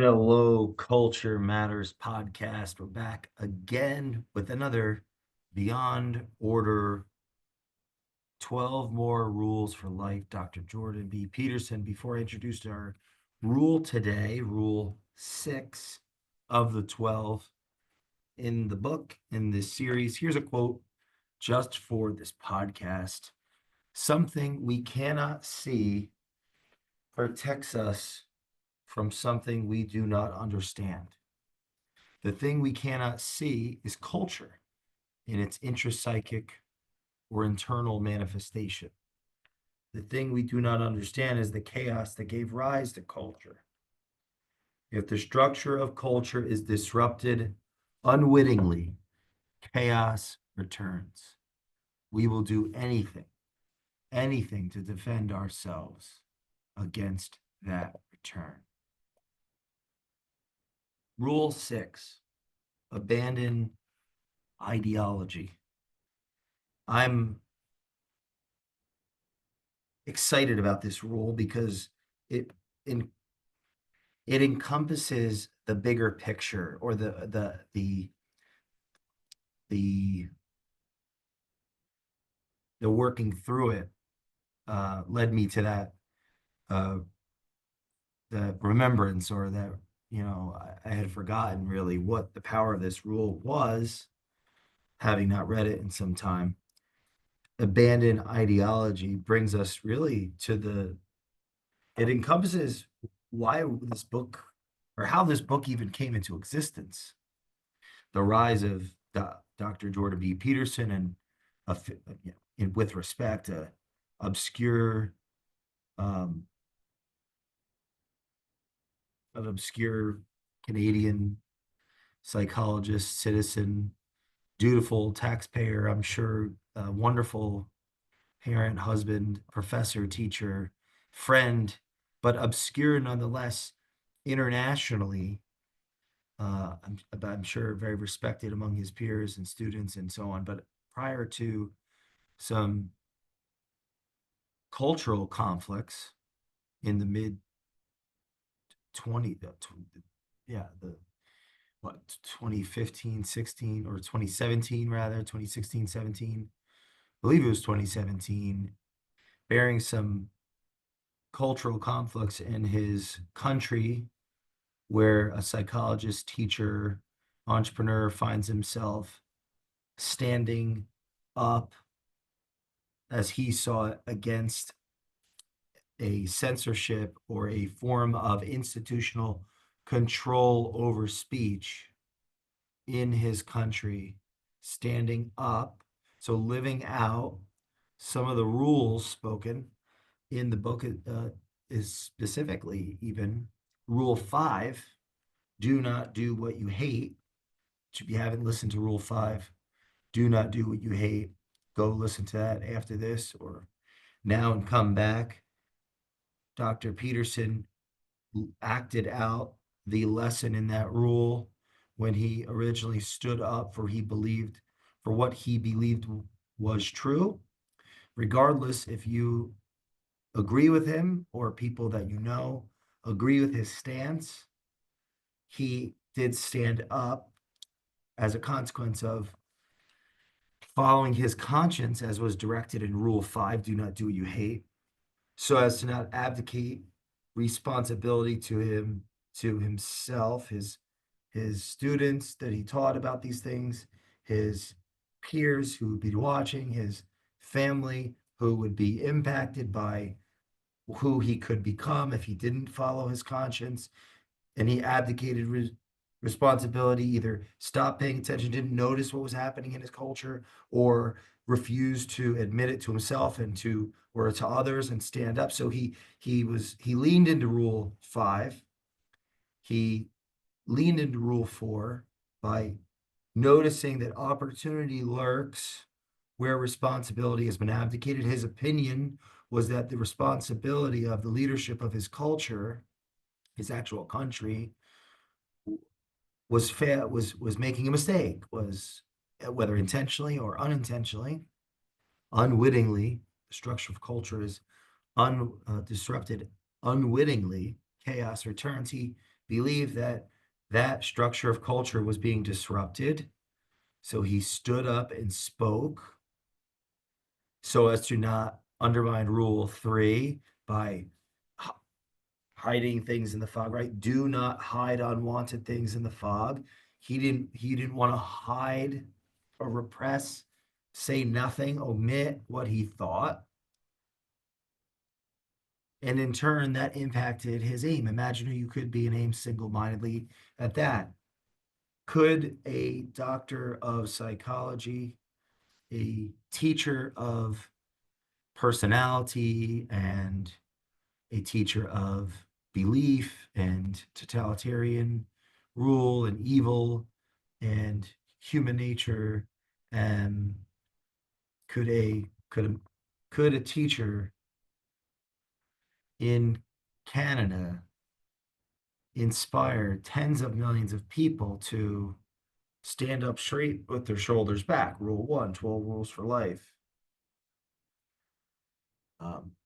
Hello, Culture Matters podcast. We're back again with another Beyond Order 12 More Rules for Life. Dr. Jordan B. Peterson. Before I introduce our rule today, Rule 6 of the 12 in the book, in this series, here's a quote just for this podcast. Something we cannot see protects us from something we do not understand. The thing we cannot see is culture in its intrapsychic or internal manifestation. The thing we do not understand is the chaos that gave rise to culture. If the structure of culture is disrupted unwittingly, chaos returns. We will do anything to defend ourselves against that return. Rule 6, abandon ideology. I'm excited about this rule because it in, it encompasses the bigger picture, or the working through it led me to that uh, the remembrance, or that I had forgotten really what the power of this rule was, having not read it in some time. Abandon ideology brings us really to it encompasses why this book, or how this book even came into existence. The rise of Dr. Jordan B. Peterson, and with respect, obscure, um, an obscure Canadian psychologist, citizen, dutiful taxpayer, I'm sure, wonderful parent, husband, professor, teacher, friend, but obscure nonetheless internationally. I'm sure very respected among his peers and students and so on. But prior to some cultural conflicts in the mid 20, yeah, the what, 2015, 16, or 2017 rather, 2016, 17, I believe it was 2017, bearing some cultural conflicts in his country, where a psychologist, teacher, entrepreneur finds himself standing up, as he saw it, against a censorship or a form of institutional control over speech in his country, standing up. So, living out some of the rules spoken in the book is specifically even Rule 5, do not do what you hate. If you haven't listened to Rule 5, do not do what you hate, go listen to that after this or now and come back. Dr. Peterson acted out the lesson in that rule when he originally stood up for what he believed was true, regardless if you agree with him or people that you know agree with his stance. He did stand up as a consequence of following his conscience, as was directed in Rule 5, do not do what you hate, so as to not abdicate responsibility to himself, his students that he taught about these things, his peers who would be watching, his family who would be impacted by who he could become if he didn't follow his conscience. And he abdicated responsibility, either stopped paying attention, didn't notice what was happening in his culture, or refused to admit it to himself and to others and stand up. So he leaned into Rule 5. He leaned into Rule 4 by noticing that opportunity lurks where responsibility has been abdicated. His opinion was that the responsibility of the leadership of his culture, his actual country, was making a mistake, was, whether intentionally or unintentionally, unwittingly. The structure of culture is disrupted unwittingly. Chaos returns. He believed that that structure of culture was being disrupted. So he stood up and spoke so as to not undermine rule 3 by hiding things in the fog, right? Do not hide unwanted things in the fog. He didn't want to hide or repress, say nothing, omit what he thought. And in turn, that impacted his aim. Imagine who you could be and aim single-mindedly at that. Could a doctor of psychology, a teacher of personality, and a teacher of belief and totalitarian rule and evil and human nature, and could a could a could a teacher in Canada inspire tens of millions of people to stand up straight with their shoulders back? Rule 1, 12 rules for life.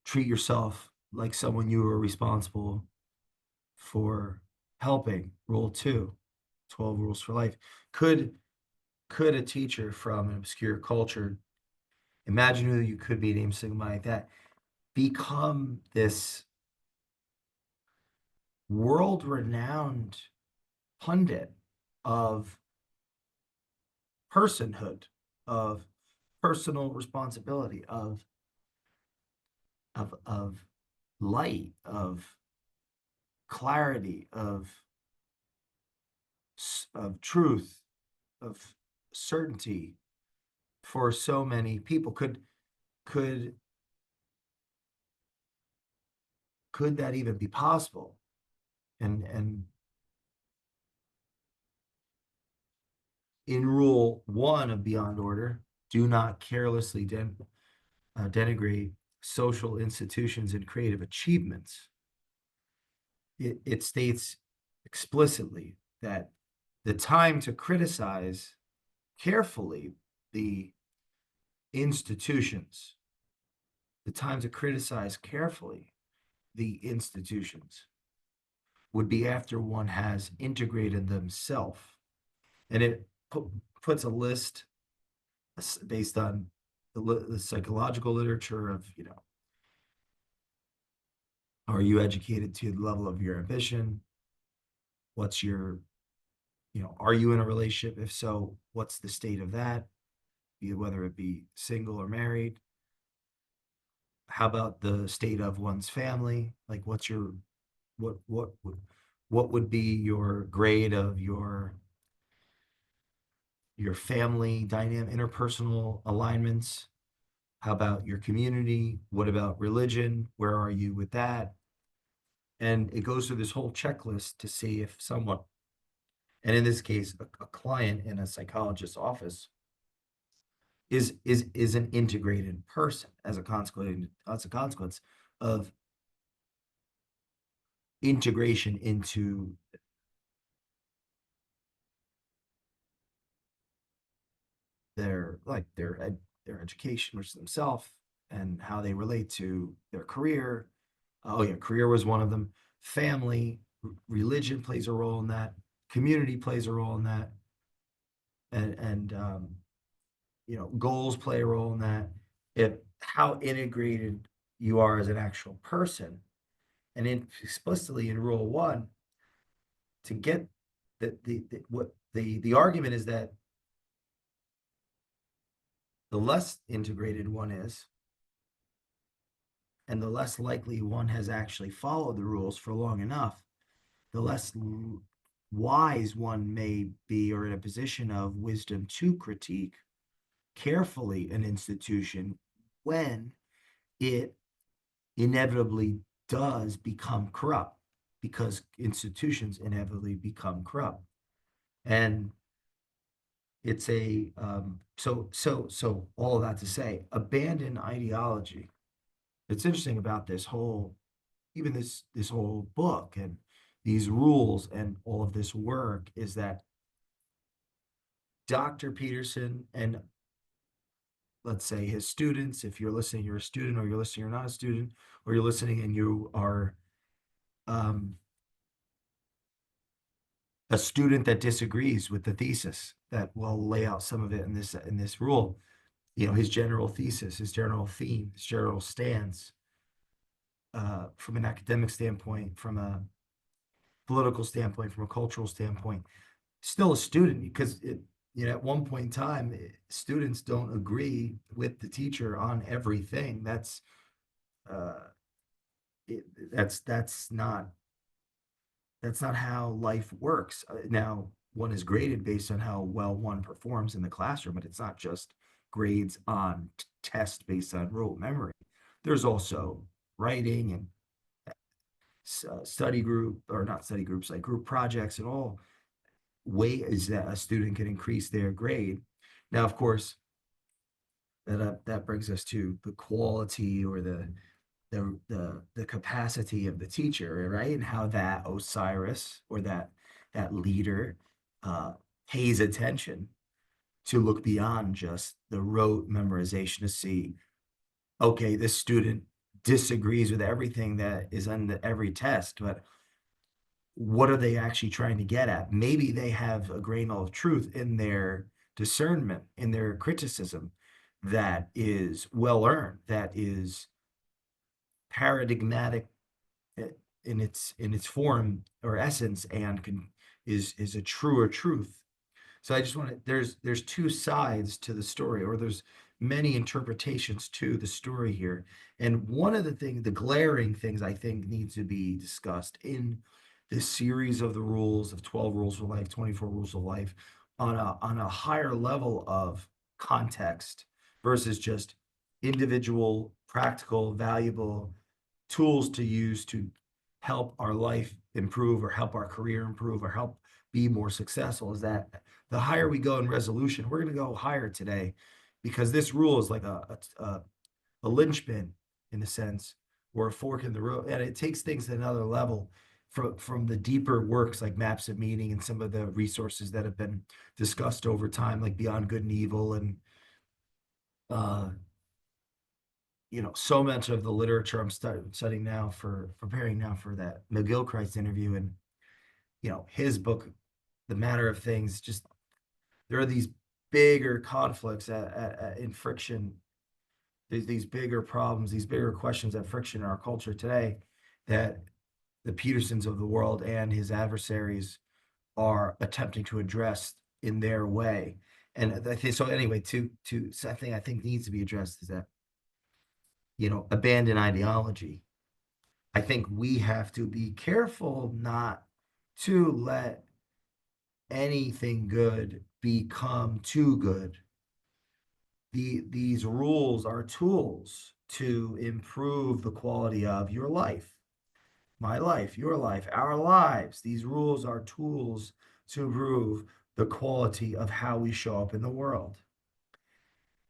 Treat yourself like someone you are responsible for helping. Rule 2, 12 rules for life. Could could a teacher from an obscure culture, imagine who you could be, name something like that, become this world-renowned pundit of personhood, of personal responsibility, of light, of clarity, of truth, of certainty for so many people? Could could that even be possible? And in rule 1 of Beyond Order, do not carelessly denigrate social institutions and creative achievements. It states explicitly that the time to criticize carefully the institutions, the time to criticize carefully the institutions would be after one has integrated themselves. And it puts a list based on the psychological literature of, are you educated to the level of your ambition? What's your, are you in a relationship? If so, what's the state of that? Whether it be single or married. How about the state of one's family? Like, what what would what would be your grade of your family dynamic, interpersonal alignments? How about your community? What about religion? Where are you with that? And it goes through this whole checklist to see if someone, and in this case, a client in a psychologist's office, is an integrated person as a consequence of integration into their education, which is themselves, and how they relate to their career. Oh yeah, career was one of them. Family, religion plays a role in that. Community plays a role in that, and goals play a role in that. If how integrated you are as an actual person, and explicitly in Rule 1, to get the argument is that the less integrated one is, and the less likely one has actually followed the rules for long enough, the less wise one may be, or in a position of wisdom to critique carefully an institution when it inevitably does become corrupt, because institutions inevitably become corrupt. And it's so all of that to say, abandon ideology. It's interesting about this whole, even this whole book and these rules and all of this work, is that Dr. Peterson and, let's say, his students, if you're listening, you're a student, or you're listening, you're not a student, or you're listening and you are um, a student that disagrees with the thesis that will lay out some of it in this rule, his general thesis, his general theme, his general stance, from an academic standpoint, from a political standpoint, from a cultural standpoint, still a student because at one point in time, students don't agree with the teacher on everything. Uh, it, that's not how life works. Now, one is graded based on how well one performs in the classroom, but it's not just grades on test based on rote memory. There's also writing and study group, or not study groups, like group projects, and all ways that a student can increase their grade. Now, of course, that brings us to the quality or the capacity of the teacher, right? And how that Osiris or that leader pays attention to look beyond just the rote memorization to see, okay, this student disagrees with everything that is on every test, but what are they actually trying to get at? Maybe they have a grain of truth in their discernment, in their criticism that is well earned, that is paradigmatic in its form or essence, and is a truer truth. So I just want to, there's two sides to the story, or there's many interpretations to the story here. And one of the glaring things I think needs to be discussed in this series of the rules of 12 rules of life, 24 rules of life, on a higher level of context versus just individual, practical, valuable tools to use to help our life improve or help our career improve or help be more successful, is that the higher we go in resolution, we're going to go higher today because this rule is like a linchpin in a sense, or a fork in the road, and it takes things to another level from the deeper works like maps of meaning and some of the resources that have been discussed over time, like Beyond Good and Evil, and uh, so much of the literature I'm studying now for preparing now for that McGilchrist interview, and his book, The Matter of Things. Just there are these bigger conflicts in friction, these bigger problems, these bigger questions at friction in our culture today that the Petersons of the world and his adversaries are attempting to address in their way. And I think so. Anyway, to something I think needs to be addressed is that abandon ideology. I think we have to be careful not to let anything good become too good. These rules are tools to improve the quality of your life, my life, your life, our lives. These rules are tools to improve the quality of how we show up in the world.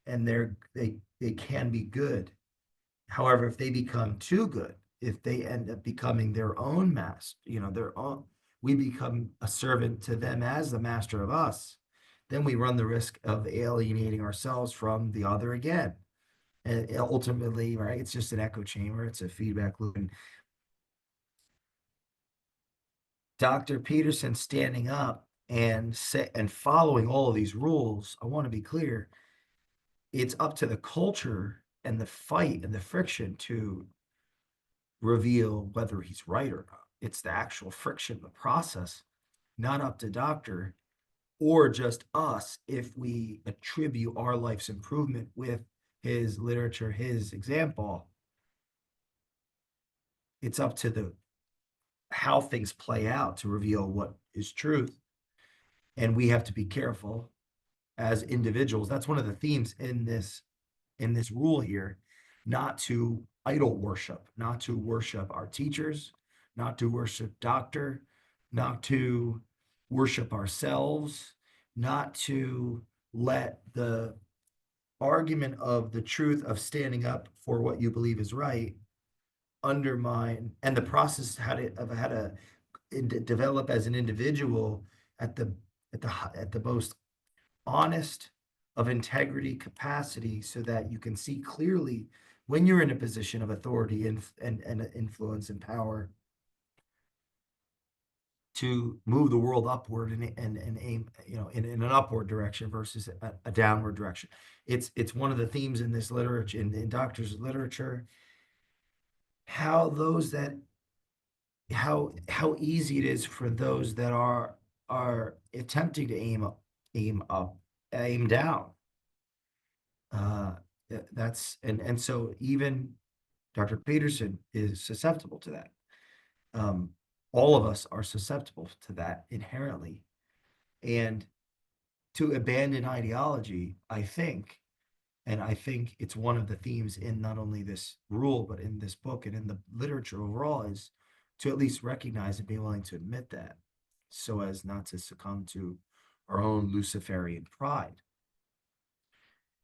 And they can be good. However, if they become too good, if they end up becoming their own master, their own, we become a servant to them as the master of us, then we run the risk of alienating ourselves from the other again. And ultimately, right, it's just an echo chamber, it's a feedback loop. And Dr. Peterson standing up and following all of these rules, I want to be clear, it's up to the culture and the fight and the friction to reveal whether he's right or not. It's the actual friction, the process, not up to doctor or just us if we attribute our life's improvement with his literature, his example. It's up to the how things play out to reveal what is truth. And we have to be careful as individuals. That's one of the themes in this rule here, not to idol worship, not to worship our teachers, not to worship doctor, not to worship ourselves, not to let the argument of the truth of standing up for what you believe is right undermine, and the process how to develop as an individual at the most honest of integrity capacity so that you can see clearly when you're in a position of authority and influence and power to move the world upward and aim, in an upward direction versus a downward direction. It's one of the themes in this literature, in doctors' literature, how those that how easy it is for those that are attempting to aim up, aim down. Uh, that's and so even Dr. Peterson is susceptible to that. Um, all of us are susceptible to that inherently, and to abandon ideology, and I think it's one of the themes in not only this rule, but in this book and in the literature overall, is to at least recognize and be willing to admit that so as not to succumb to our own Luciferian pride.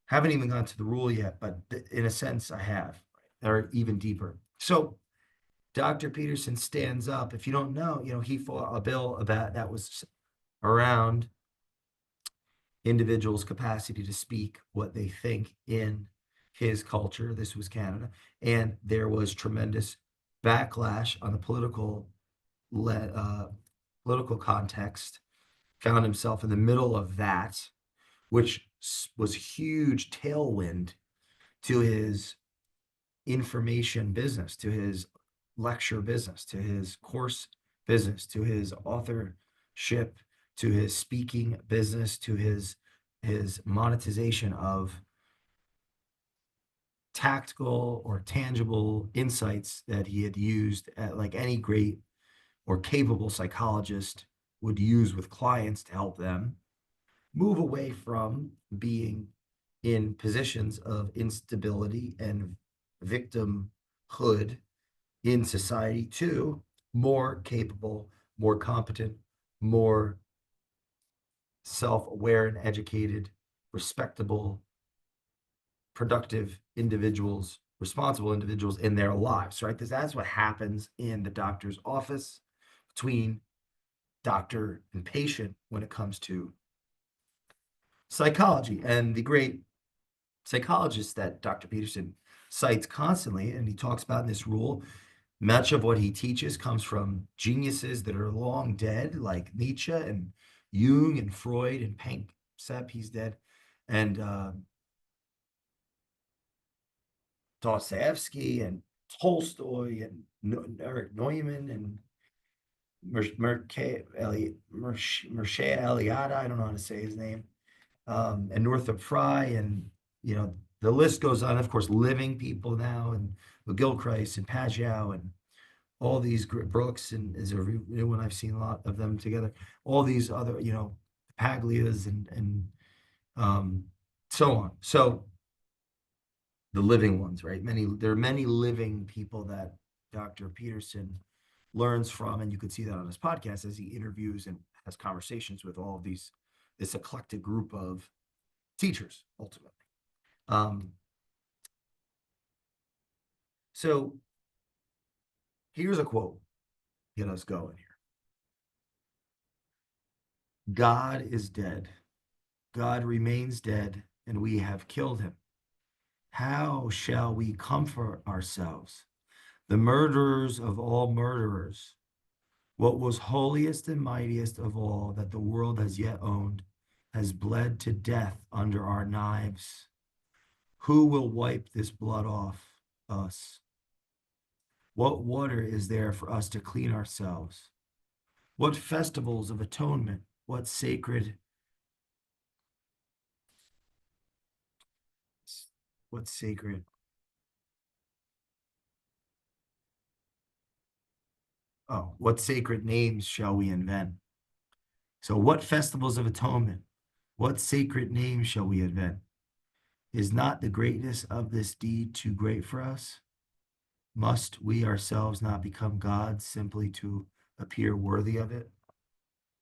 Haven't even gone to the rule yet, but in a sense, I have, or even deeper. So Dr. Peterson stands up. If you don't know, he fought a bill about that was around individuals' capacity to speak what they think in his culture. This was Canada. And there was tremendous backlash on the political context. Found himself in the middle of that, which was huge tailwind to his information business, to his lecture business, to his course business, to his authorship, to his speaking business, to his monetization of tactical or tangible insights that he had used at, like any great or capable psychologist would use with clients to help them move away from being in positions of instability and victimhood in society to more capable, more competent, more self-aware and educated, respectable, productive individuals, responsible individuals in their lives, right? Because that's what happens in the doctor's office between doctor and patient when it comes to psychology. And the great psychologist that Dr. Peterson cites constantly, and he talks about in this rule, much of what he teaches comes from geniuses that are long dead, like Nietzsche and Jung and Freud and Panksepp, he's dead, and Dostoevsky and Tolstoy and Eric Neumann and Mircea Eliade, I don't know how to say his name, and Northrop Frye, and the list goes on. Of course, living people now, and McGilchrist and Pageau and all these Brooks, and is a new one, I've seen a lot of them together. All these other, Paglias and so on. So the living ones, right? There are many living people that Dr. Peterson learns from, and you could see that on his podcast as he interviews and has conversations with all of this eclectic group of teachers, ultimately. So here's a quote. Get us going here. God is dead. God remains dead, and we have killed him. How shall we comfort ourselves, the murderers of all murderers? What was holiest and mightiest of all that the world has yet owned has bled to death under our knives. Who will wipe this blood off us? What water is there for us to clean ourselves? What festivals of atonement? What sacred what sacred what sacred names shall we invent? So what festivals of atonement? What sacred names shall we invent? Is not the greatness of this deed too great for us? Must we ourselves not become gods simply to appear worthy of it?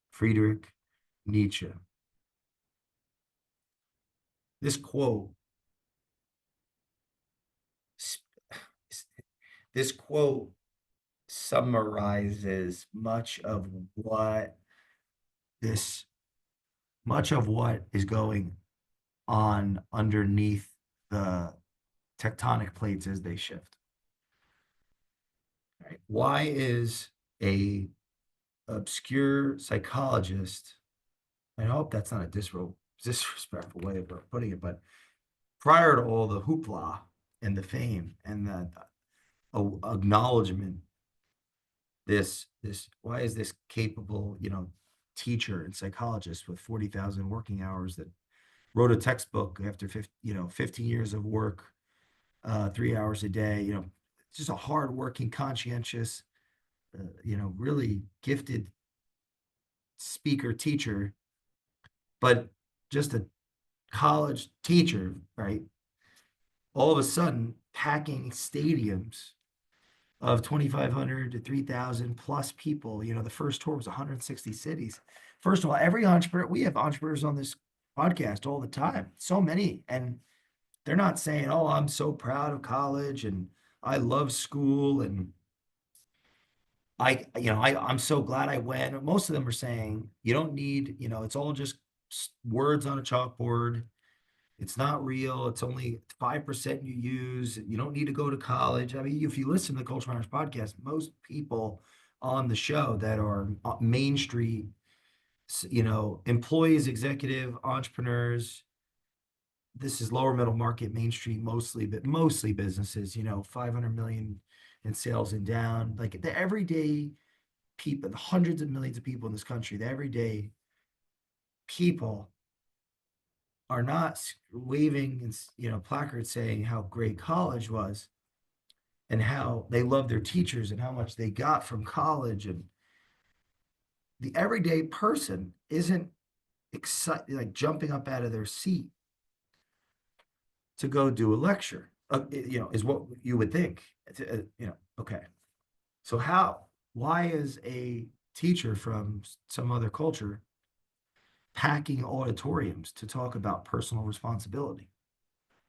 Friedrich Nietzsche. This quote, this quote summarizes this much of what is going on underneath the tectonic plates as they shift. Right? Why is a obscure psychologist. I hope that's not a disrespectful way of putting it, but prior to all the hoopla and the fame and the acknowledgement, this why is this capable, teacher and psychologist with 40,000 working hours that wrote a textbook after 15 years of work, 3 hours a day, just a hardworking, conscientious, really gifted speaker teacher, but just a college teacher, right? All of a sudden, packing stadiums of 2,500 to 3,000 plus people. The first tour was 160 cities. First of all, every entrepreneur, we have entrepreneurs on this podcast all the time, so many. And they're not saying, oh, I'm so proud of college and I love school and I'm so glad I went. Most of them are saying you don't need, it's all just words on a chalkboard. It's not real. It's only 5% you use. You don't need to go to college. I mean, if you listen to the Culture Matters podcast, most people on the show that are Main Street, employees, executive, entrepreneurs, this is lower middle market, Main Street mostly, but mostly businesses, 500 million in sales and down. Like the everyday people, the hundreds of millions of people in this country, the everyday people are not waving and placards saying how great college was and how they love their teachers and how much they got from college. And the everyday person isn't excited, like jumping up out of their seat to go do a lecture, is what you would think. Okay. So why is a teacher from some other culture packing auditoriums to talk about personal responsibility?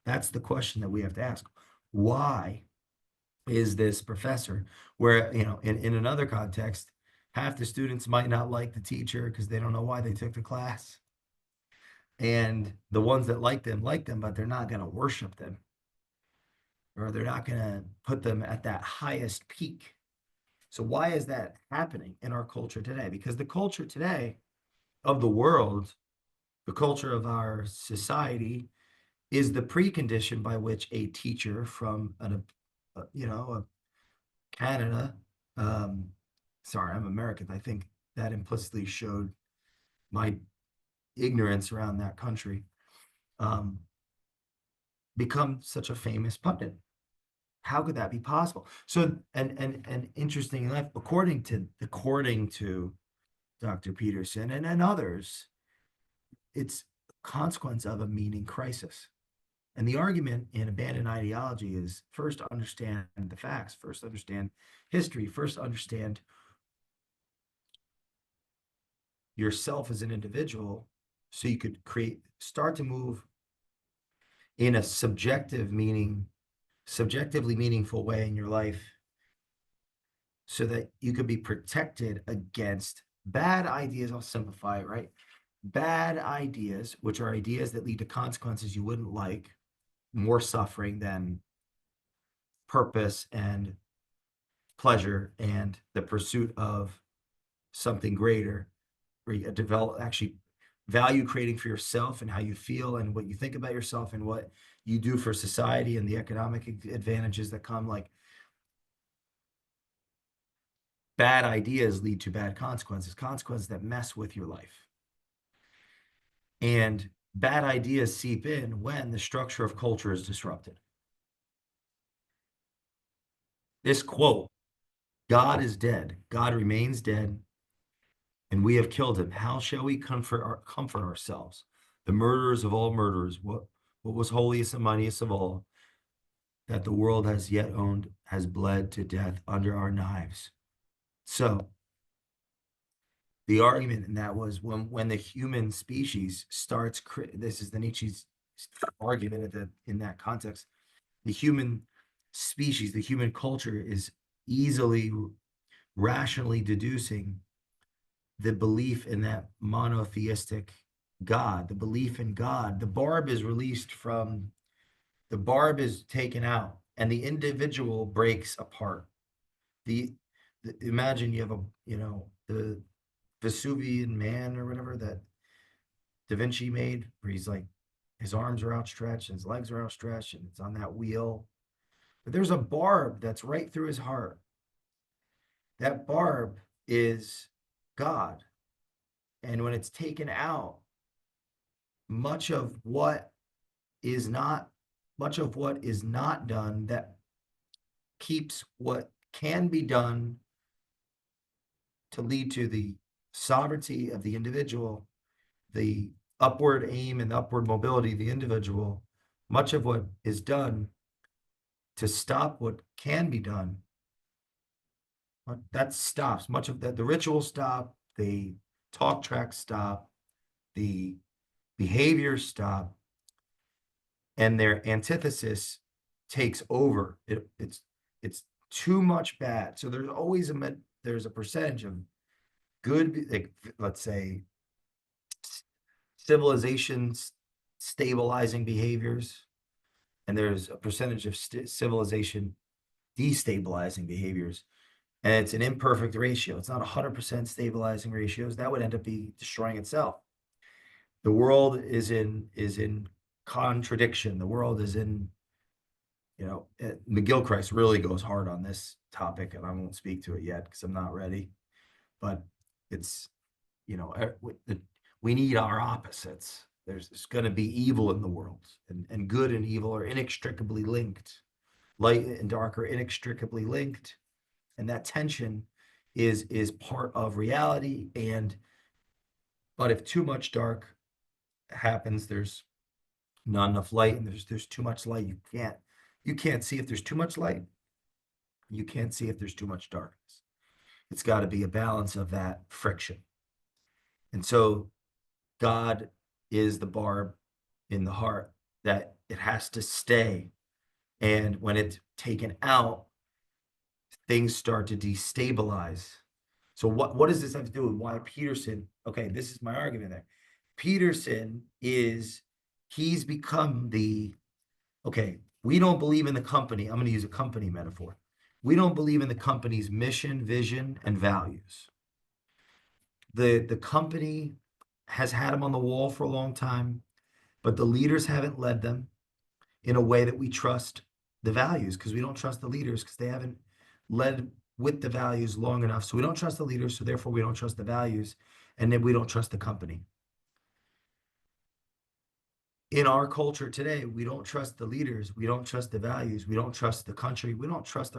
That's the question that we have to ask. Why is this professor where, in another context, half the students might not like the teacher because they don't know why they took the class. And the ones that like them, but they're not going to worship them or they're not going to put them at that highest peak. So why is that happening in our culture today? Because the culture today of the world, the culture of our society is the precondition by which a teacher from a Canada, sorry, I'm American. I think that implicitly showed my ignorance around that country, um, become such a famous pundit. How could that be possible? So, and interesting enough, according to Dr. Peterson and others, it's a consequence of a meaning crisis. And the argument in abandoned ideology is first understand the facts, first understand history, first understand yourself as an individual so you could start to move in a subjectively meaningful way in your life so that you could be protected against bad ideas. I'll simplify it, right? Bad ideas, which are ideas that lead to consequences you wouldn't like, more suffering than purpose and pleasure and the pursuit of something greater, where you develop actually value creating for yourself and how you feel and what you think about yourself and what you do for society and the economic advantages that come. Like bad ideas lead to bad consequences that mess with your life. And bad ideas seep in when the structure of culture is disrupted. This quote, God is dead, God remains dead, and we have killed him. How shall we comfort ourselves? The murderers of all murderers, what was holiest and mightiest of all, that the world has yet owned, has bled to death under our knives. So the argument in that was when the human species starts, this is the Nietzsche's argument in that context, the human species, the human culture is easily rationally deducing the belief in that monotheistic God, the belief in God. The barb is taken out and the individual breaks apart. Imagine you have Vesuvian Man or whatever that Da Vinci made, where he's like, his arms are outstretched and his legs are outstretched and it's on that wheel. But there's a barb that's right through his heart. That barb is God. And when it's taken out, much of what is not much of what is not done that keeps what can be done to lead to the sovereignty of the individual, the upward aim and upward mobility of the individual, much of what is done to stop what can be done, that stops. Much of that, the rituals stop, the talk tracks stop, the behaviors stop, and their antithesis takes over. It's too much bad. So there's a percentage of good, like, let's say, civilizations stabilizing behaviors, and there's a percentage of civilization destabilizing behaviors, and it's an imperfect ratio. It's not 100% stabilizing ratios. That would end up be destroying itself. The world is in contradiction. The world is in, McGilchrist really goes hard on this topic, and I won't speak to it yet because I'm not ready. But it's, we need our opposites. There's going to be evil in the world, and good and evil are inextricably linked. Light and dark are inextricably linked, and that tension is part of reality. But if too much dark happens, there's not enough light, and there's too much light. You can't see if there's too much light. You can't see if there's too much darkness. It's got to be a balance of that friction. And so God is the barb in the heart that it has to stay. And when it's taken out, things start to destabilize. So what does this have to do with why Peterson? Okay, this is my argument there. Peterson he's become okay, we don't believe in the company. I'm going to use a company metaphor. We don't believe in the company's mission, vision, and values. The company has had them on the wall for a long time, but the leaders haven't led them in a way that we trust the values, because we don't trust the leaders because they haven't led with the values long enough. So we don't trust the leaders, so therefore we don't trust the values, and then we don't trust the company. In our culture today, we don't trust the leaders, we don't trust the values, we don't trust the country, we don't trust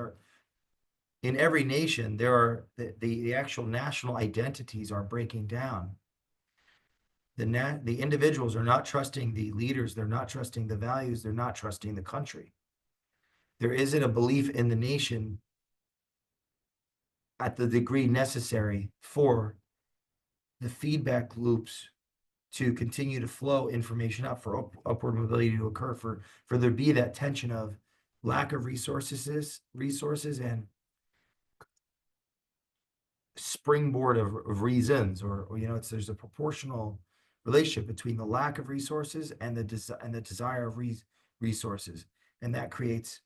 in every nation, there are the actual national identities are breaking down. The individuals are not trusting the leaders, they're not trusting the values, they're not trusting the country. There isn't a belief in the nation at the degree necessary for the feedback loops to continue to flow information up, for upward mobility to occur, for there to be that tension of lack of resources and springboard of reasons, or there's a proportional relationship between the lack of resources and the desire of resources, and that creates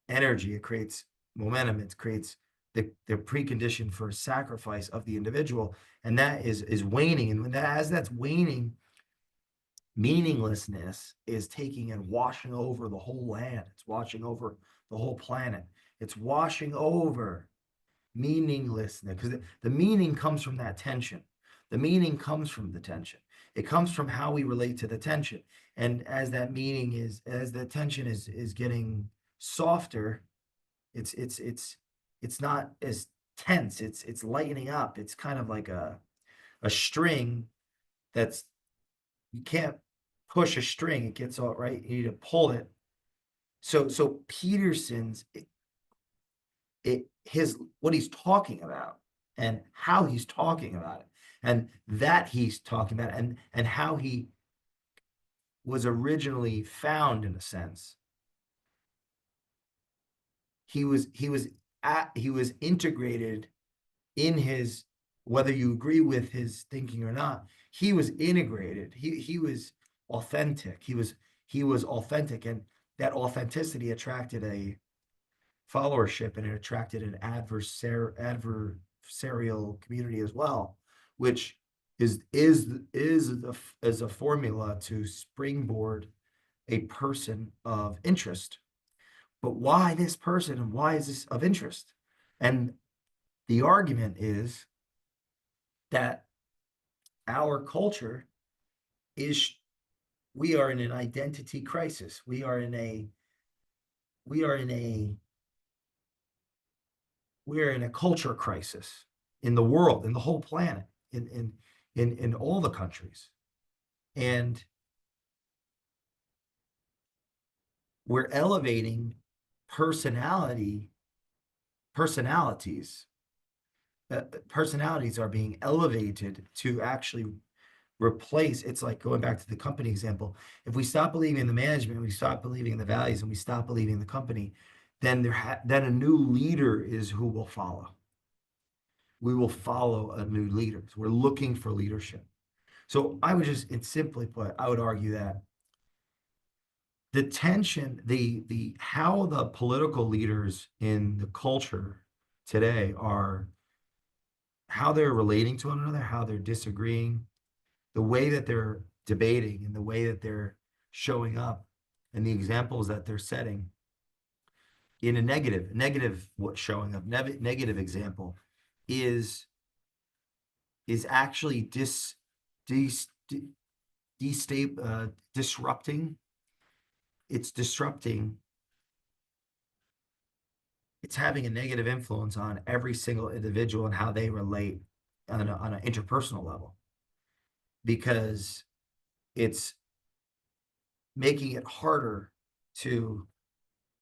energy, it creates momentum, it creates the precondition for sacrifice of the individual, and that is waning. And when that's waning, meaninglessness is taking and washing over the whole land. It's washing over the whole planet. It's washing over meaninglessness, because the meaning comes from that tension. The meaning comes from the tension. It comes from how we relate to the tension. And as the tension is getting softer, it's not as tense. It's lightening up. It's kind of like a string that's, you can't push a string. It gets all right. You need to pull it. So Peterson's his what he's talking about and how he's talking about it, and that he's talking about, and how he was originally found, in a sense. He was integrated in his, whether you agree with his thinking or not, he was integrated. He was authentic. He was authentic, and that authenticity attracted a followership, and it attracted an adversarial community as well, which is a formula to springboard a person of interest. But why this person and why is this of interest? And the argument is that our culture is we are in an identity crisis. We are in a we're in a culture crisis in the world, in the whole planet, in all the countries. And we're elevating personality personalities personalities are being elevated to actually replace. It's like going back to the company example. If we stop believing in the management, we stop believing in the values, and we stop believing in the company, then then a new leader is who will follow. We will follow a new leader. So we're looking for leadership. So I would just, it's simply put, I would argue that the tension, the how the political leaders in the culture today are, how they're relating to one another, how they're disagreeing, the way that they're debating and the way that they're showing up and the examples that they're setting in a negative what showing up, negative example is actually dis, disrupting. It's disrupting. It's having a negative influence on every single individual and how they relate on an interpersonal level, because it's making it harder to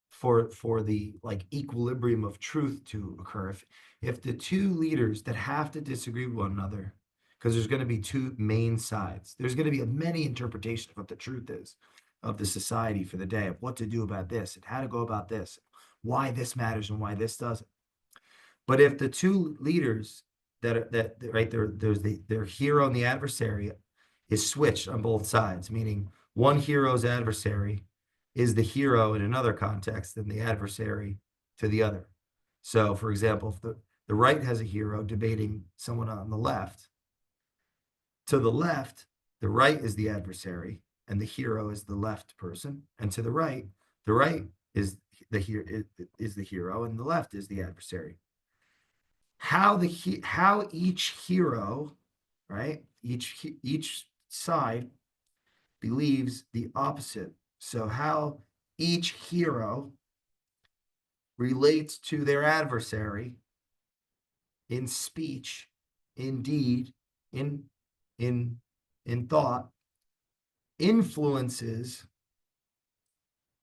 for the like equilibrium of truth to occur. If the two leaders that have to disagree with one another, because there's going to be two main sides, there's going to be a many interpretations of what the truth is of the society for the day, of what to do about this and how to go about this, why this matters and why this doesn't. But if the two leaders that are that right there, there's their hero and the adversary is switched on both sides, meaning one hero's adversary is the hero in another context than the adversary to the other. So, for example, if the right has a hero debating someone on the left, to the left, the right is the adversary and the hero is the left person, and to the right is the hero and the left is the adversary. How each hero, right? Each side believes the opposite. So how each hero relates to their adversary in speech, in deed, in in in thought, influences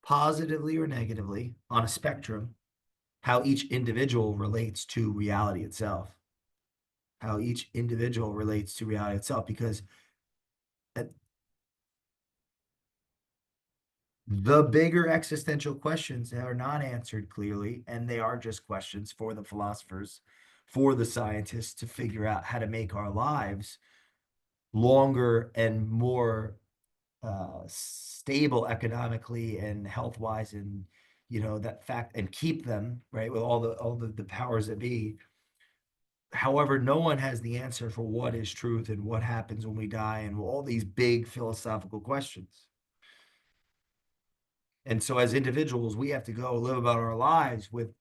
positively or negatively on a spectrum how each individual relates to reality itself. How each individual relates to reality itself, because the bigger existential questions that are not answered clearly, and they are just questions for the philosophers, for the scientists to figure out how to make our lives longer and more stable economically and health wise, and that fact, and keep them right with all the powers that be. However, no one has the answer for what is truth and what happens when we die and all these big philosophical questions. And so as individuals, we have to go live about our lives with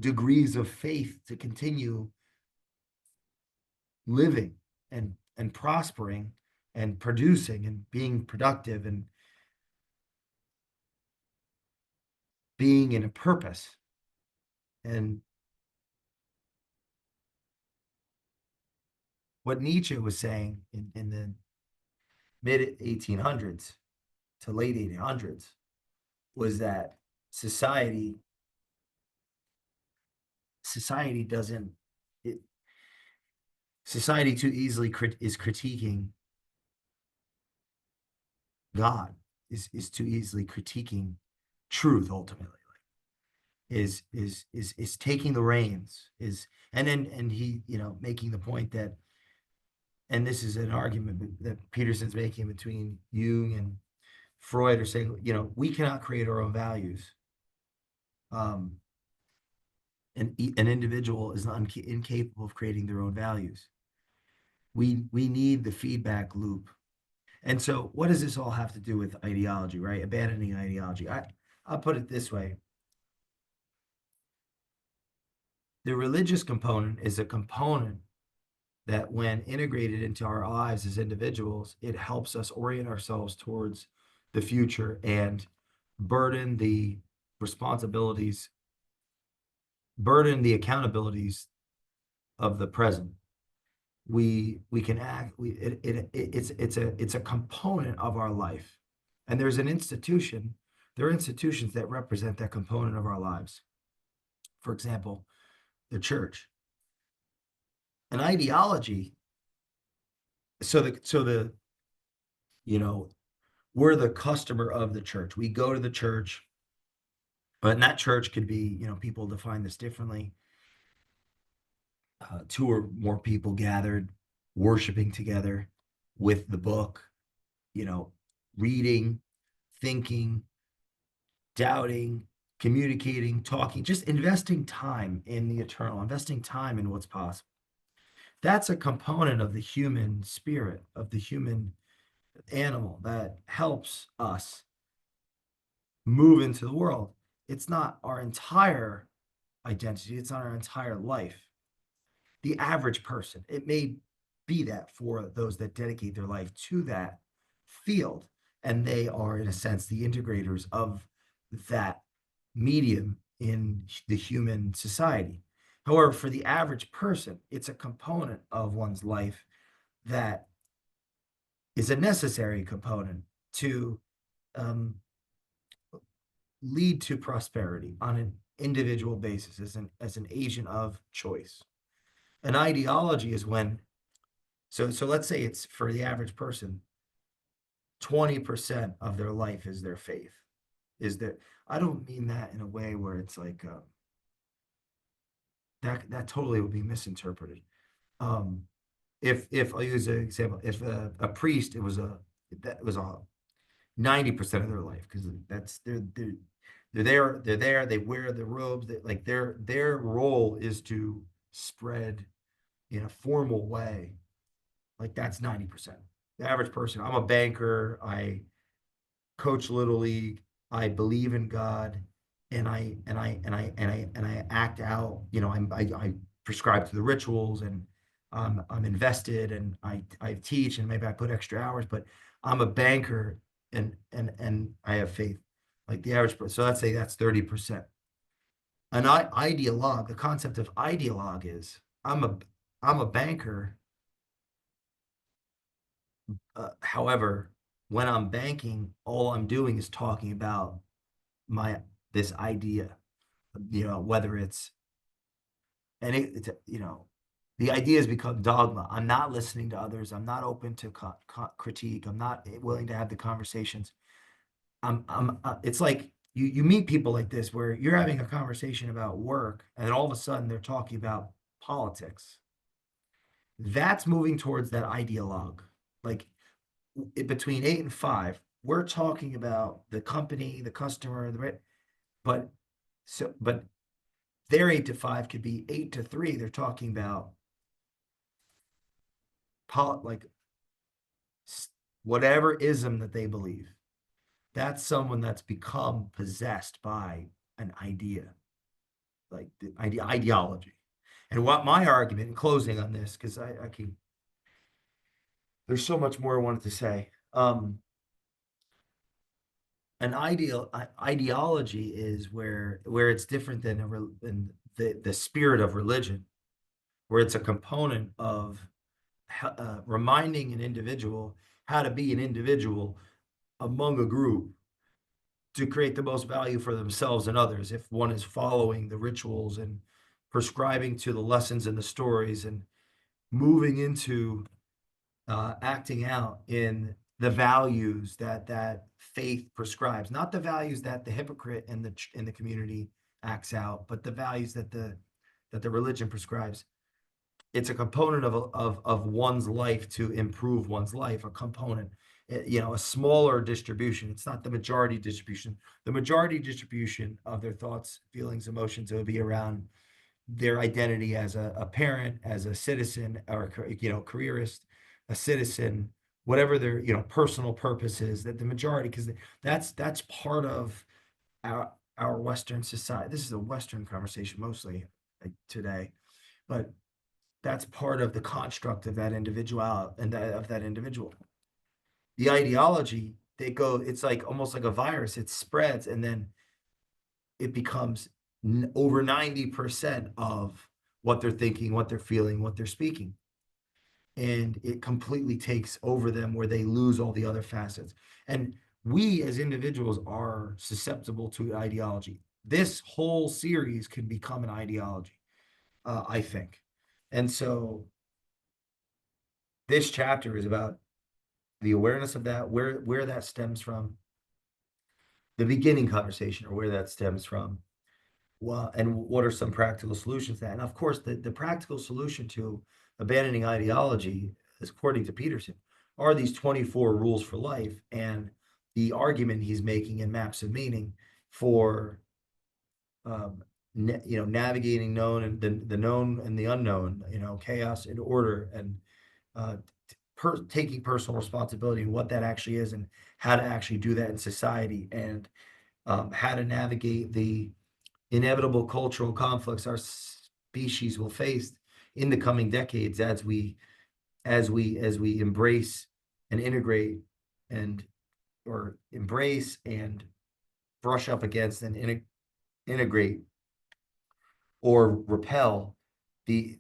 degrees of faith to continue living and prospering and producing and being productive and being in a purpose. And what Nietzsche was saying in the mid 1800s to late 1800s was that society doesn't it, society too easily is critiquing God, is too easily critiquing truth ultimately, is taking the reins, is and he making the point that, and this is an argument that Peterson's making between Jung and Freud, are saying we cannot create our own values. an individual is incapable of creating their own values. We need the feedback loop. And so what does this all have to do with ideology, right? Abandoning ideology. I'll put it this way. The religious component is a component that when integrated into our lives as individuals, it helps us orient ourselves towards the future and burden the responsibilities, burden the accountabilities of the present. We can act, it's a component of our life. And there are institutions that represent that component of our lives. For example, the church. An ideology, so the you know, we're the customer of the church. We go to the church, and that church could be, people define this differently. Two or more people gathered, worshiping together with the book, you know, reading, thinking, doubting, communicating, talking, just investing time in the eternal, investing time in what's possible. That's a component of the human spirit, of the human animal that helps us move into the world. It's not our entire identity, it's not our entire life. The average person, it may be that for those that dedicate their life to that field, and they are, in a sense, the integrators of that medium in the human society. However, for the average person, it's a component of one's life that is a necessary component to um, lead to prosperity on an individual basis as an agent of choice. An ideology is when, so let's say it's for the average person, 20% of their life is their faith. Is that I don't mean that in a way where it's like that totally would be misinterpreted. Um, if I'll use an example, if a priest, it was a 90% of their life because that's they're there, they wear the robes, like their role is to spread in a formal way. Like that's 90%. The average person, I'm a banker, I coach little league, I believe in God, and I act out, I prescribe to the rituals, and I'm invested, and I teach, and maybe I put extra hours, but I'm a banker, and I have faith, like the average person. So let's say that's 30%. An ideologue, the concept of ideologue is I'm a banker. However, when I'm banking, all I'm doing is talking about my this idea, whether it's and the idea has become dogma. I'm not listening to others. I'm not open to critique. I'm not willing to have the conversations. It's like you meet people like this where you're having a conversation about work, and then all of a sudden they're talking about politics. That's moving towards that ideologue. Like between 8 and 5, we're talking about the company, the customer, but but their 8 to 5 could be 8 to 3. They're talking about like whatever ism that they believe. That's someone that's become possessed by an idea, like the ideology. And what my argument in closing on this, because I can, there's so much more I wanted to say. An ideology is where it's different than the spirit of religion, where it's a component of reminding an individual how to be an individual among a group to create the most value for themselves and others. If one is following the rituals and prescribing to the lessons and the stories and moving into acting out in the values that faith prescribes, not the values that the hypocrite in the community acts out, but the values that the religion prescribes. It's a component of one's life to improve one's life. A component, a smaller distribution. It's not the majority distribution. The majority distribution of their thoughts, feelings, emotions, it would be around their identity as a parent, as a citizen, or careerist, a citizen, whatever their personal purpose is. That the majority, because that's part of our Western society. This is a Western conversation mostly today, but that's part of the construct of that individual and of that individual. The ideology, it's like almost like a virus. It spreads, and then it becomes over 90% of what they're thinking, what they're feeling, what they're speaking. And it completely takes over them where they lose all the other facets. And we as individuals are susceptible to ideology. This whole series can become an ideology, I think. And so this chapter is about the awareness of that, where that stems from, the beginning conversation, or where that stems from, well, and what are some practical solutions to that? And of course, the practical solution to abandoning ideology, according to Peterson, are these 24 rules for life. And the argument he's making in Maps of Meaning for navigating known and the known and the unknown, chaos and order, and uh, taking personal responsibility and what that actually is, and how to actually do that in society, and how to navigate the inevitable cultural conflicts our species will face in the coming decades as we embrace and integrate, and or embrace and brush up against and integrate or repel the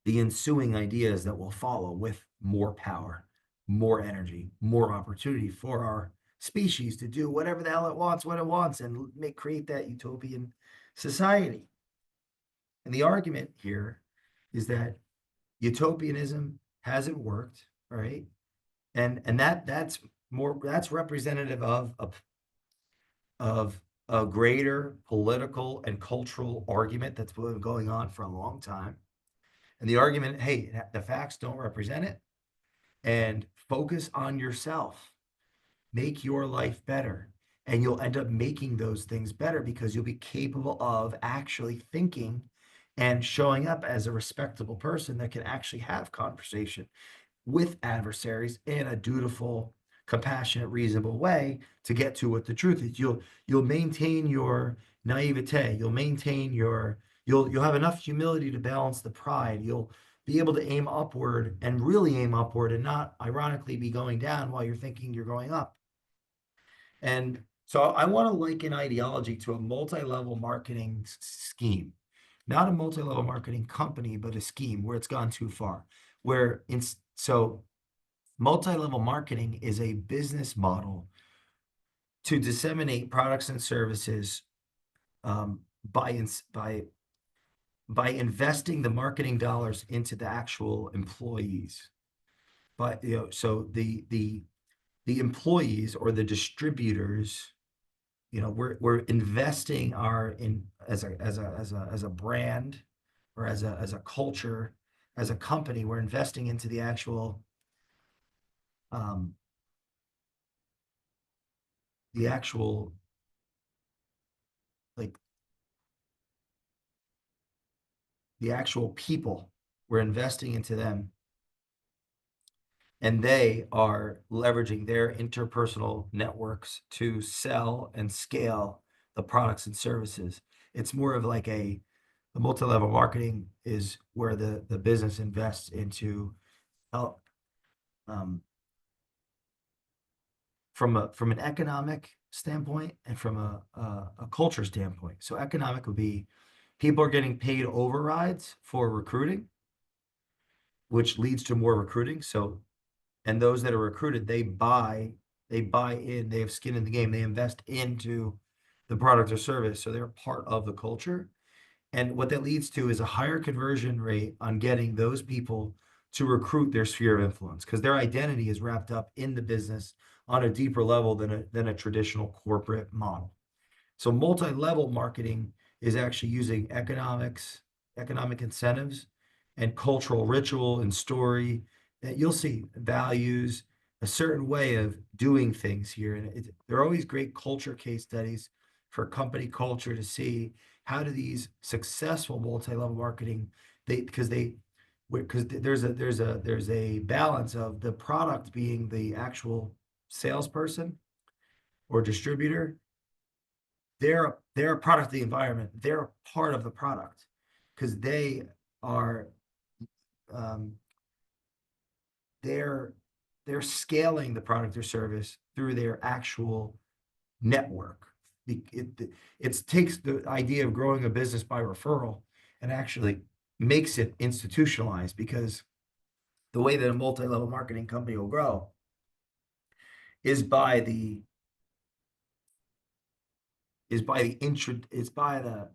the ensuing ideas that will follow with more power, more energy, more opportunity for our species to do whatever the hell it wants, when it wants, and create that utopian society. And the argument here is that utopianism hasn't worked, right? And that's representative of a greater political and cultural argument that's been going on for a long time. And the argument, hey, the facts don't represent it, and focus on yourself. Make your life better. And you'll end up making those things better because you'll be capable of actually thinking and showing up as a respectable person that can actually have conversation with adversaries in a dutiful, compassionate, reasonable way to get to what the truth is. You'll maintain your naivete. You'll have enough humility to balance the pride. You'll be able to aim upward and really aim upward, and not ironically be going down while you're thinking you're going up. And so I want to liken ideology to a multi-level marketing scheme, not a multi-level marketing company, but a scheme where it's gone too far. So multi-level marketing is a business model to disseminate products and services, um, by by investing the marketing dollars into the actual employees. But so the employees or the distributors, we're investing as a brand, or as a culture, as a company. We're investing into the actual um, the actual like the actual people. We're investing into them, and they are leveraging their interpersonal networks to sell and scale the products and services. It's more of like the multi-level marketing is where the business invests into, uh, um, from an economic standpoint and from a culture standpoint. So economic would be people are getting paid overrides for recruiting, which leads to more recruiting. So, and those that are recruited, they buy in, they have skin in the game, they invest into the product or service. So they're part of the culture. And what that leads to is a higher conversion rate on getting those people to recruit their sphere of influence, because their identity is wrapped up in the business on a deeper level than a traditional corporate model. So multi-level marketing is actually using economic incentives, and cultural ritual and story. That you'll see values, a certain way of doing things here. And there are always great culture case studies for company culture to see how do these successful multi-level marketing, because there's a balance of the product being the actual salesperson or distributor. They're a product of the environment. They're a part of the product because are um, they're they're scaling the product or service through their actual network. It takes the idea of growing a business by referral and actually makes it institutionalized, because the way that a multi-level marketing company will grow is by the is by the intro is by the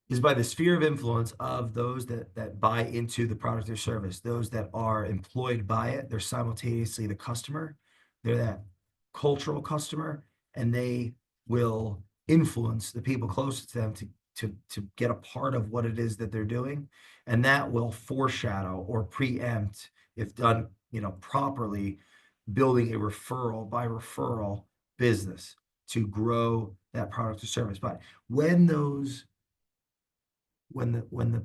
is by the sphere of influence of those that buy into the product or service. Those that are employed by it, they're simultaneously the customer. They're that cultural customer, and they will influence the people closest to them to get a part of what it is that they're doing, and that will foreshadow or preempt, if done, properly, building a referral by referral business to grow that product or service. But when those when the when the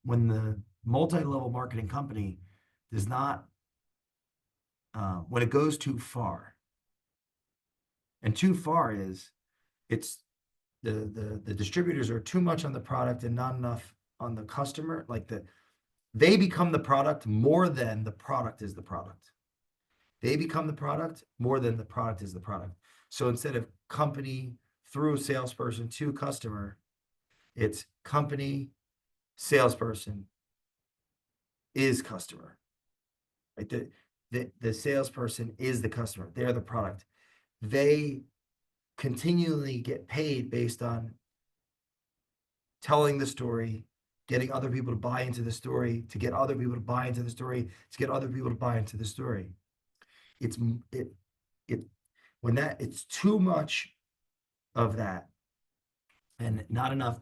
when the multi-level marketing company does not, when it goes too far, and too far is, it's the distributors are too much on the product and not enough on the customer. Like they become the product more than the product is the product. They become the product more than the product is the product. So instead of company through salesperson to customer, it's company, salesperson is customer. Right? The salesperson is the customer. They're the product. They continually get paid based on telling the story, getting other people to buy into the story, to get other people to buy into the story, to get other people to buy into the story. It's it it when that it's too much of that and not enough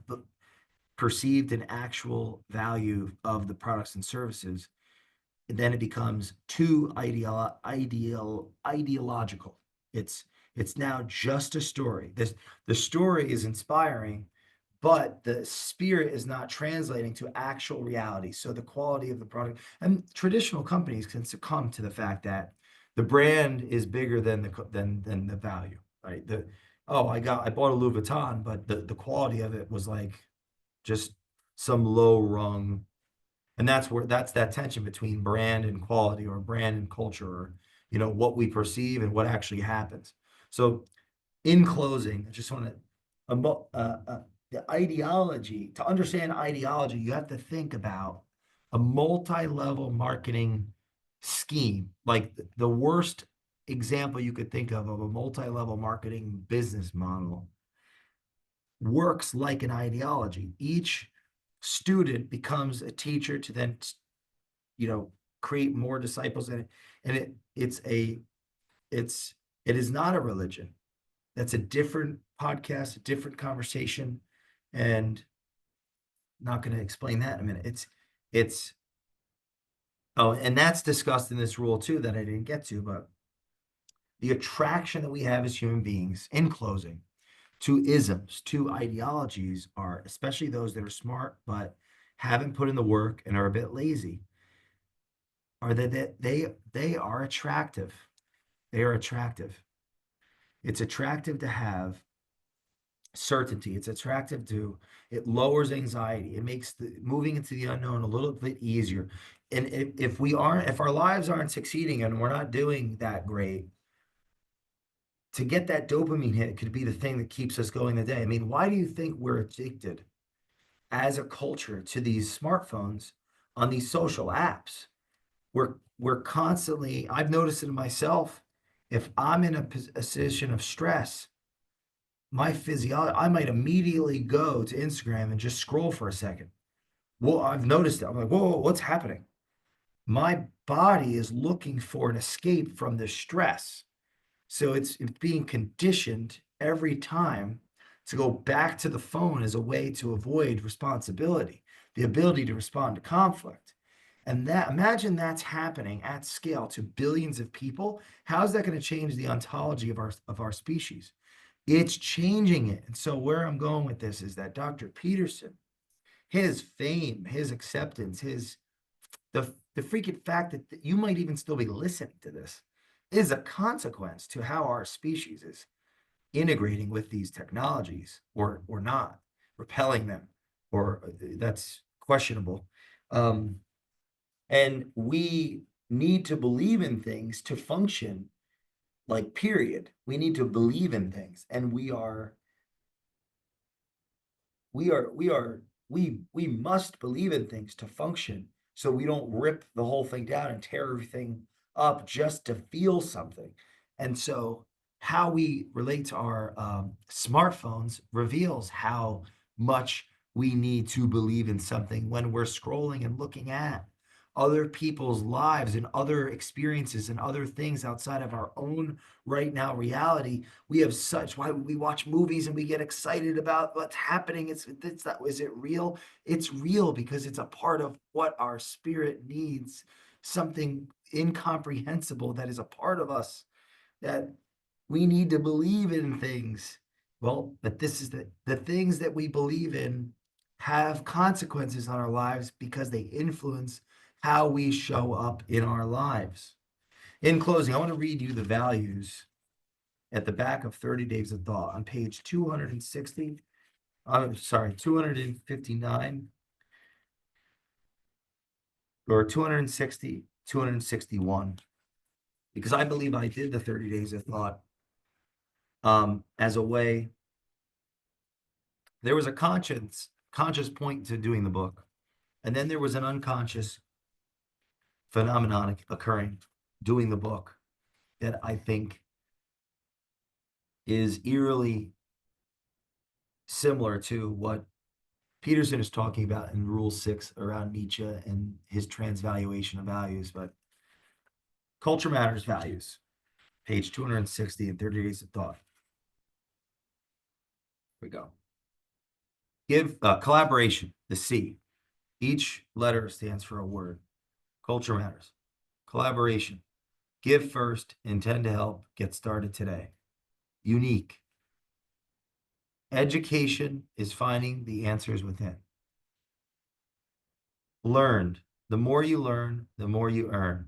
perceived and actual value of the products and services, then it becomes too ideological. It's now just a story. The story is inspiring, but the spirit is not translating to actual reality. So the quality of the product, and traditional companies can succumb to the fact that the brand is bigger than the value, right? I bought a Louis Vuitton, but the quality of it was like just some low rung, and that's that tension between brand and quality, or brand and culture, or what we perceive and what actually happens. So in closing, I just want the ideology. To understand ideology, you have to think about a multi-level marketing scheme. Like the worst example you could think of a multi-level marketing business model works like an ideology. Each student becomes a teacher to then, create more disciples in it. And it is not a religion. That's a different podcast, a different conversation, and not going to explain that in a minute. It's oh, and that's discussed in this rule too that I didn't get to, but the attraction that we have as human beings, in closing, to isms, to ideologies, are, especially those that are smart but haven't put in the work and are a bit lazy, are that they are attractive. They are attractive. It's attractive to have certainty. It lowers anxiety. It makes the moving into the unknown a little bit easier. And if our lives aren't succeeding and we're not doing that great, to get that dopamine hit could be the thing that keeps us going the day. I mean, why do you think we're addicted as a culture to these smartphones on these social apps? We're constantly, I've noticed it in myself. If I'm in a position of stress, my physiology, I might immediately go to Instagram and just scroll for a second. Well, I've noticed it. I'm like, whoa, what's happening? My body is looking for an escape from the stress. So it's being conditioned every time to go back to the phone as a way to avoid responsibility, the ability to respond to conflict. And that, imagine that's happening at scale to billions of people. How is that going to change the ontology of our species? It's changing it. And so where I'm going with this is that Dr. Peterson, his fame, his acceptance, his the freaking fact that you might even still be listening to this is a consequence to how our species is integrating with these technologies or not, repelling them, or that's questionable. Um, and we need to believe in things to function, like, period. We need to believe in things, and we must believe in things to function, so we don't rip the whole thing down and tear everything up just to feel something. And so how we relate to our smartphones reveals how much we need to believe in something when we're scrolling and looking at other people's lives and other experiences and other things outside of our own right now reality. We have such, why we watch movies and we get excited about what's happening. It's that, is it real? It's real because it's a part of what our spirit needs, something incomprehensible that is a part of us, that we need to believe in things. Well, but this is the things that we believe in have consequences on our lives because they influence how we show up in our lives. In closing, I want to read you the values at the back of 30 Days of Thought on page 260. I'm sorry, 259 or 260, 261, because I believe I did the 30 Days of Thought as a way. There was a conscious point to doing the book, and then there was an unconscious phenomenon occurring doing the book that I think is eerily similar to what Peterson is talking about in Rule 6 around Nietzsche and his transvaluation of values. But Culture Matters Values, page 260 in 30 Days of Thought. Here we go. Give collaboration, the C. Each letter stands for a word. Culture Matters. Collaboration. Give first, intend to help, get started today. Unique. Education is finding the answers within. Learned. The more you learn, the more you earn.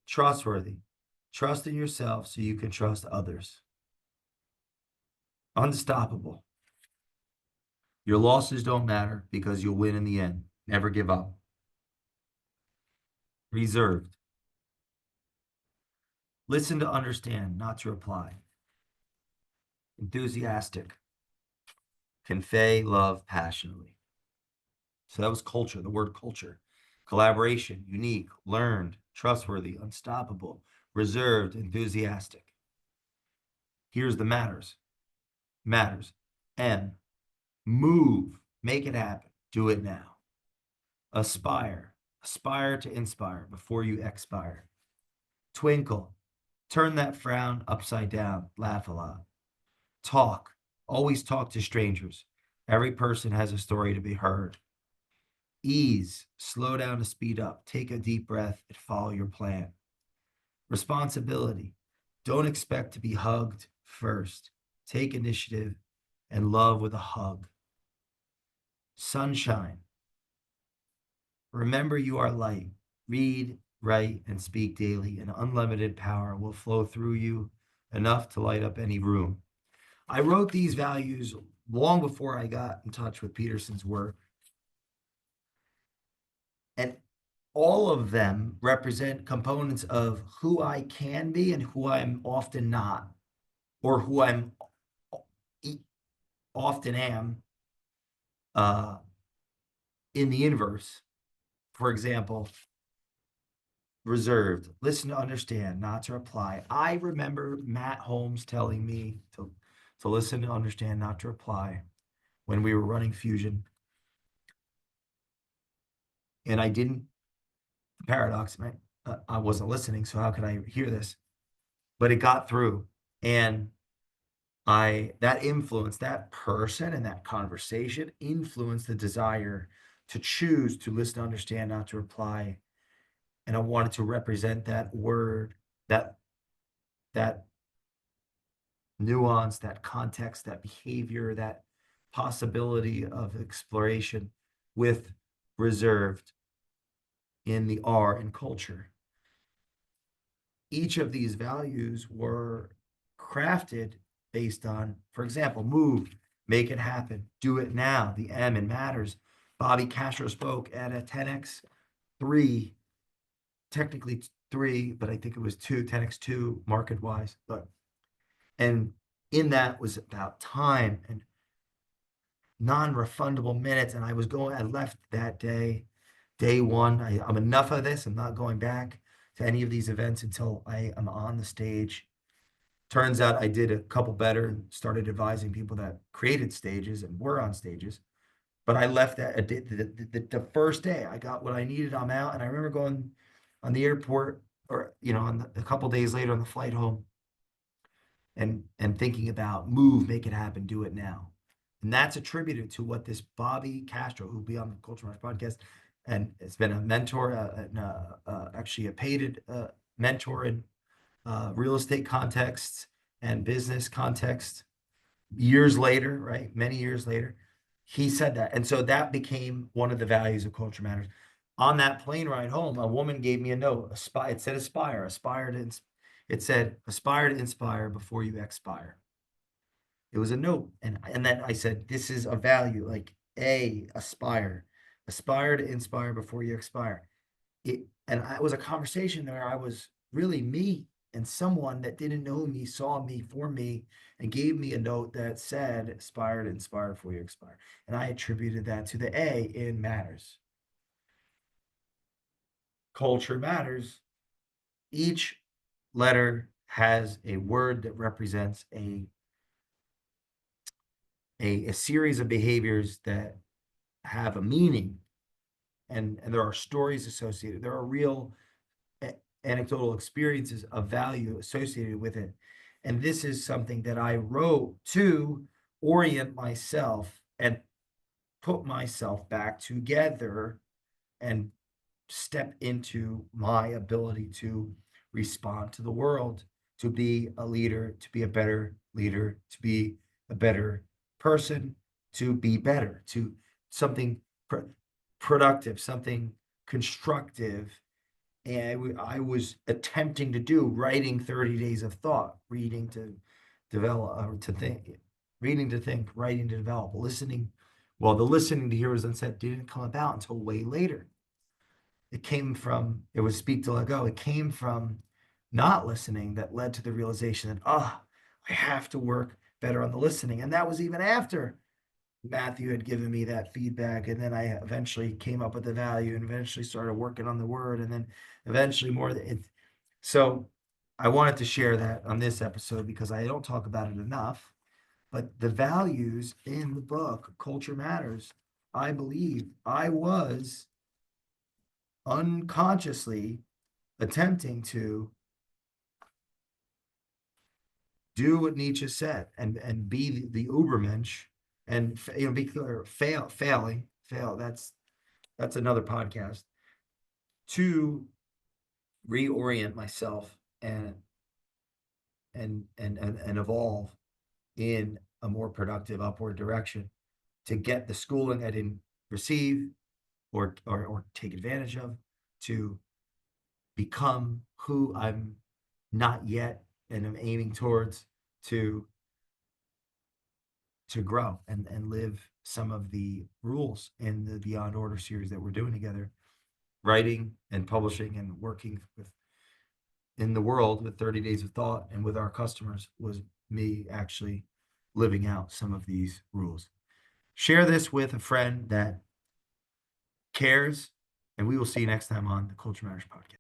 Trustworthy. Trust in yourself so you can trust others. Unstoppable. Your losses don't matter because you'll win in the end. Never give up. Reserved. Listen to understand, not to reply. Enthusiastic. Convey love passionately. So that was culture, the word culture. Collaboration, unique, learned, trustworthy, unstoppable, reserved, enthusiastic. Here's the matters. Matters. M. Move. Make it happen. Do it now. Aspire. Aspire to inspire before you expire. Twinkle. Turn that frown upside down. Laugh a lot. Talk. Always talk to strangers. Every person has a story to be heard. Ease. Slow down to speed up. Take a deep breath and follow your plan. Responsibility. Don't expect to be hugged first. Take initiative and love with a hug. Sunshine. Remember you are light. Read, write, and speak daily, and unlimited power will flow through you, enough to light up any room. I wrote these values long before I got in touch with Peterson's work. And all of them represent components of who I can be and who I'm often not, or who I'm often am uh, in the inverse. For example, reserved, listen to understand, not to reply. I remember Matt Holmes telling me to listen to understand, not to reply when we were running Fusion. And I didn't, the paradox, I wasn't listening, so how could I hear this? But it got through. And that influenced, that person and that conversation influenced the desire to choose to listen, understand, not to reply. And I wanted to represent that word, that nuance, that context, that behavior, that possibility of exploration with reserved in the R in culture. Each of these values were crafted based on, for example, move, make it happen, do it now, the M in matters. Bobby Castro spoke at a 10x 3, technically 3, but I think it was 2, 10x2 market wise. But and in that was about time and non-refundable minutes. And I left that day one. I'm enough of this. I'm not going back to any of these events until I am on the stage. Turns out I did a couple better and started advising people that created stages and were on stages. But I left that the first day I got what I needed. I'm out. And I remember going on the airport or, a couple days later on the flight home and thinking about move, make it happen, do it now. And that's attributed to what this Bobby Castro, who'll be on the Culture March podcast, and it's been a mentor, actually a paid mentor in real estate contexts and business context. Years later, right? Many years later, he said that. And so that became one of the values of Culture Matters. On that plane ride home, a woman gave me a note. It said aspire, it said aspire to inspire before you expire. It was a note. And then I said, this is a value, like aspire to inspire before you expire. It was a conversation where I was really me, and someone that didn't know me saw me for me and gave me a note that said aspire to inspire before you expire. And I attributed that to the A in matters. Culture matters. Each letter has a word that represents a series of behaviors that have a meaning, and there are stories associated. There are real anecdotal experiences of value associated with it. And this is something that I wrote to orient myself and put myself back together and step into my ability to respond to the world, to be a leader, to be a better leader, to be a better person, to be better, to something productive, something constructive. And I was attempting to do writing 30 days of thought, reading to develop, or to think, reading to think, writing to develop, listening. Well, the listening to hear was unsaid didn't come about until way later. It was speak to let go. It came from not listening that led to the realization that, I have to work better on the listening. And that was even after Matthew had given me that feedback. And then I eventually came up with the value and eventually started working on the word. And then eventually more. So I wanted to share that on this episode because I don't talk about it enough. But the values in the book, Culture Matters, I believe I was unconsciously attempting to do what Nietzsche said and be the Ubermensch and be clear, fail. That's another podcast, to reorient myself and evolve in a more productive upward direction to get the schooling I didn't receive or take advantage of, to become who I'm not yet and I'm aiming towards, to grow and live some of the rules in the Beyond Order series that we're doing together, writing and publishing and working with in the world with 30 Days of Thought and with our customers, was me actually living out some of these rules. Share this with a friend that cares, and we will see you next time on the Culture Matters podcast.